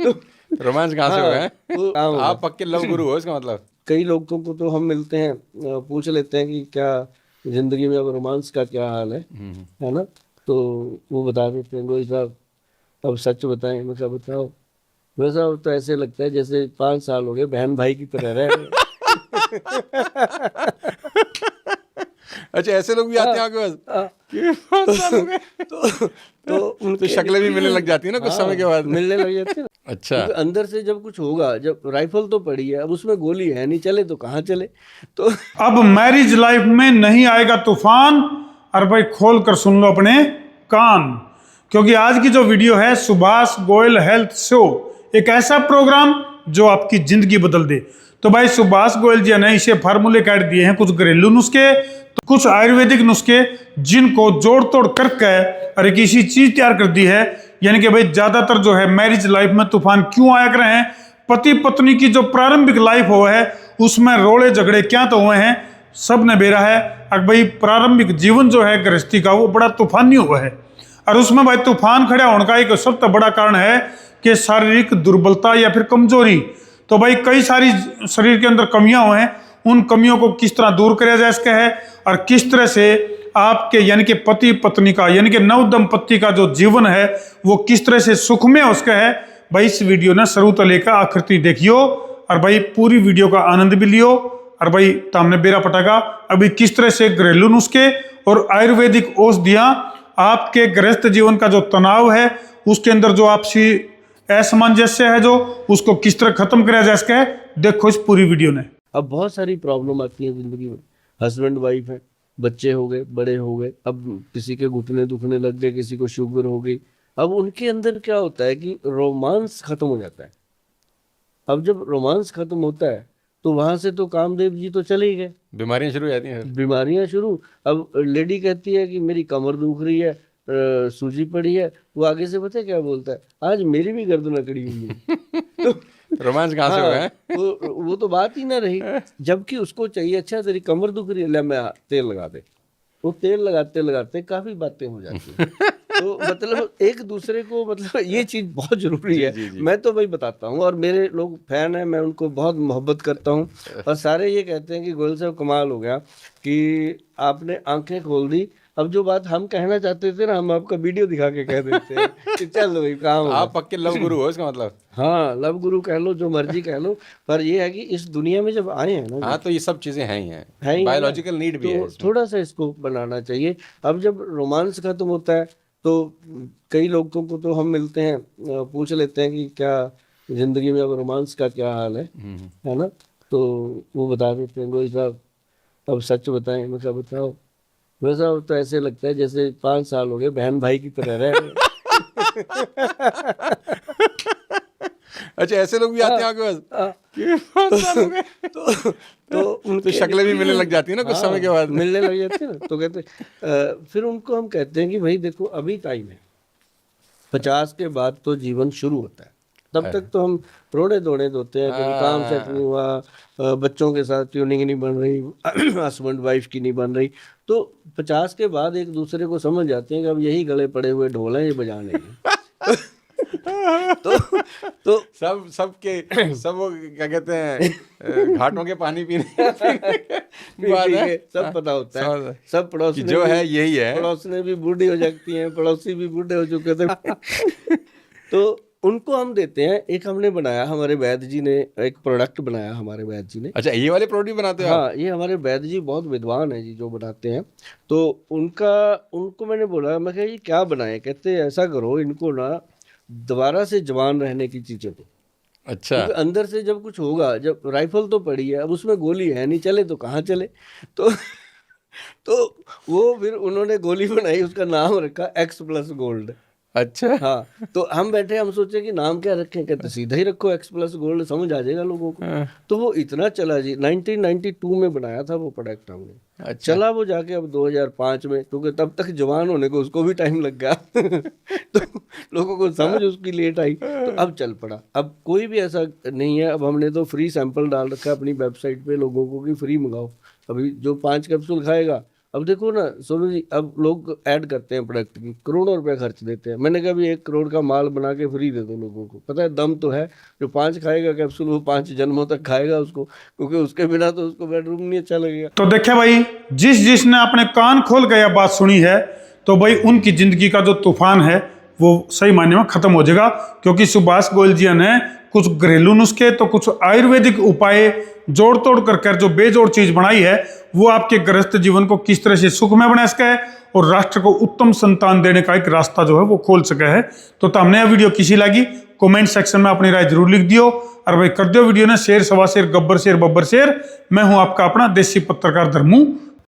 Romance कहाँ से हो गए? तो आप पक्के लव गुरु हो इसका मतलब। कई लोगों को तो हम मिलते हैं, पूछ लेते हैं कि क्या जिंदगी में अब रोमांस का क्या हाल है ना? तो वो बता देते हैं, गोई साहब अब सच बताएं। मैं क्या बताओ? वैसा तो ऐसे लगता है जैसे 5 साल हो गए बहन भाई की तरह रह रहे अच्छा, ऐसे लोग भी आते हैं आपके पास हाँ, कि 5 साल हो गए? तो तो उनके शक्लें भी मिलने लग जाती है ना कुछ समय के बाद। मिलने लग जाते हैं ना। अच्छा, क्योंकि अंदर से जब कुछ होगा, जब राइफल तो पड़ी है, अब उसमें गोली है नहीं, चले तो कहाँ चले। तो अब मैरिज लाइफ में नहीं आएगा तूफान। और भाई खोल कर सुन लो अपने कान, क्योंकि आज की जो वीडियो है सुभाष गोयल हेल्थ शो, एक ऐसा प्रोग्राम जो आपकी जिंदगी बदल दे। तो भाई सुभाष गोयल जी ने इसे फार्मूले काट दिए हैं, कुछ घरेलू नुस्खे तो कुछ आयुर्वेदिक नुस्खे, जिनको जोड़ तोड़ करके और एक ऐसी चीज तैयार कर दी है। यानी कि भाई ज्यादातर जो है मैरिज लाइफ में तूफान क्यों आया कर रहे हैं, पति पत्नी की जो प्रारंभिक लाइफ हो है उसमें रोड़े झगड़े क्या तो हुए हैं, सब ने बेरा है। और भाई प्रारंभिक जीवन जो है गृहस्थी का वो बड़ा तूफानी हुआ है। और उसमें भाई तूफान खड़ा होने का एक सबसे बड़ा कारण है कि शारीरिक दुर्बलता या फिर कमजोरी। तो भाई कई सारी शरीर के अंदर कमियां हुए हैं, उन कमियों को किस तरह दूर किया जा सकता है और किस तरह से आपके यानी कि पति पत्नी का यानी कि नव दंपत्ति का जो जीवन है वो किस तरह से सुखमय उसका है। भाई इस वीडियो ने शुरू तो लेकर आखिर तक देखियो और भाई पूरी वीडियो का आनंद भी लियो। और भाई तामने बेरा पटागा अभी किस तरह से घरेलू नुस्खे और आयुर्वेदिक औषधियां आपके गृहस्थ जीवन का जो तनाव है उसके अंदर जो आपसी असमंजस्य है जो उसको किस तरह खत्म किया जा सके, देखो इस पूरी वीडियो ने। अब बहुत सारी प्रॉब्लम आती है जिंदगी में। हस्बैंड वाइफ है, बच्चे हो गए, बड़े हो गए, अब किसी के घुटने दुखने लग गए, किसी को शुगर हो गई। अब उनके अंदर क्या होता है कि रोमांस खत्म हो जाता है। अब जब रोमांस खत्म होता है तो वहां से तो कामदेव जी तो चले ही गए, बीमारियां शुरू हो जाती हैं फिर। बीमारियां शुरू। अब लेडी कहती है कि मेरी कमर दुख रही है, सूजी पड़ी है, वो आगे से पता है क्या बोलता है, आज मेरी भी गर्दन अकड़ी हुई है। रोमांस कहाँ से हो गए? वो तो बात ही ना रही। जबकि उसको चाहिए अच्छा तेरी कमर दुख रही है, ले मैं तेल लगा दे। वो तेल लगाते लगाते काफी बातें हो जाती हैं। तो मतलब एक दूसरे को, मतलब ये चीज बहुत जरूरी है। जी। मैं तो भाई बताता हूँ, और मेरे लोग फैन हैं, मैं उनको बहुत मोहब्बत करता हूँ, और सारे ये कहते हैं कि गोयल साहब कमाल हो गया कि आपने आंखें खोल दी। अब जो बात हम कहना चाहते थे ना, हम आपका वीडियो दिखा के कह देते हैं कि चल भाई काम आप पक्के लव गुरु हो इसका मतलब। हाँ, लव गुरु कह लो, जो मर्जी कह लो, पर ये है कि इस दुनिया में जब आए हैं ना, हाँ, तो ये सब चीजें हैं ही है हैं, ही बायोलॉजिकल नीड भी है तो इसमें। थोड़ा सा इसको बनाना चाहिए। अब जब रोमांस खत्म होता है तो कई लोगों को तो हम मिलते हैं, पूछ लेते हैं कि क्या जिंदगी में अब रोमांस का क्या हाल है ना? तो वो बता देते हैं, गोई साहब अब सच बताएं। मैं क्या बताओ? वैसा तो ऐसे लगता है जैसे 5 साल हो गए बहन भाई की तरह रह रहे अच्छा, ऐसे लोग भी आते हैं आपके पास हाँ, कि 5 साल हो गए? तो शक्लें भी मिलने लग जाती है ना कुछ समय के बाद। मिलने लग जाते हैं ना। तो कहते फिर उनको हम कहते हैं कि भाई देखो अभी टाइम है, 50 के बाद तो जीवन शुरू होता है। तब तक तो हम रोड़े दौड़े होते हैं, कभी काम सेट नहीं हुआ, बच्चों के साथ ट्यूनिंग नहीं बन रही, हस्बैंड वाइफ की नहीं बन रही। तो 50 के बाद एक दूसरे को समझ जाते हैं कि अब यही गले पड़े हुए ढोल हैं, ये बजाने हैं। तो सब वो क्या कहते हैं, घाटों के पानी पीने पी के सब पता होता है, सब पड़ोस जो है यही है। पड़ोसने भी बूढ़ी हो जाती हैं, पड़ोसी भी बूढ़े हो चुके थे। तो उनको हम देते हैं। एक हमने बनाया, हमारे वैद्य जी ने एक प्रोडक्ट बनाया, हमारे वैद्य जी ने। अच्छा, ये वाले प्रोडक्ट बनाते हो आप? हाँ, ये हमारे वैद्य जी बहुत विद्वान है जी जो बनाते हैं। तो उनको मैंने बोला, मैं कहा ये क्या बनाए? कहते ऐसा करो, इनको ना दोबारा से जवान रहने की चीजें दो। अच्छा, क्योंकि अंदर से जब कुछ होगा, जब राइफल तो पड़ी है, अब उसमें गोली है नहीं, चले तो कहाँ चले। तो तो वो फिर उन्होंने गोली बनाई, उसका नाम रखा X+Gold। अच्छा। हाँ, तो हम बैठे, हम सोचे कि नाम क्या रखें, कहते सीधा ही रखो X+Gold, समझ आ जाएगा लोगों को। तो वो इतना चला जी, 1992 में बनाया था वो प्रोडक्ट हमने। अच्छा। चला वो जाके अब 2005 में, क्योंकि तब तक जवान होने को उसको भी टाइम लग गया। तो लोगों को समझ उसकी लेट आई, तो अब चल पड़ा। अब कोई भी ऐसा नहीं है, अब हमने तो फ्री सैंपल डाल रखा है अपनी वेबसाइट पे लोगों को कि फ्री मंगाओ। अभी जो 5 कैप्सूल खाएगा अब देखो ना सोनू जी, अब लोग ऐड करते हैं प्रोडक्ट की, करोड़ों रुपए खर्च देते हैं। मैंने कहा भी 1 करोड़ का माल बना के फ्री दे दो लोगों को, पता है दम तो है। जो 5 खाएगा कैप्सूल वो 5 जन्मों तक खाएगा उसको, क्योंकि उसके बिना तो उसको बेडरूम नहीं अच्छा लगेगा। तो देखिए भाई, जिसने अपने कान खोल के यह बात सुनी है, तो भाई उनकी जिंदगी का जो तूफान है वो सही मायने में खत्म हो जाएगा। क्योंकि सुभाष गोयल जी ने कुछ घरेलू नुस्खे तो कुछ आयुर्वेदिक उपाय जोड़ तोड़ कर जो बेजोड़ चीज बनाई है, वो आपके गृहस्थ जीवन को किस तरह से सुखमय बना सका है और राष्ट्र को उत्तम संतान देने का एक रास्ता जो है वो खोल सका है। तो हमने यह वीडियो किसी लगी, कमेंट सेक्शन में अपनी राय जरूर लिख दियो। और भाई कर दियो वीडियो ने शेयर, सवा share, Gabbar share, Babbar share. मैं हूं आपका अपना देसी पत्रकार धर्मू।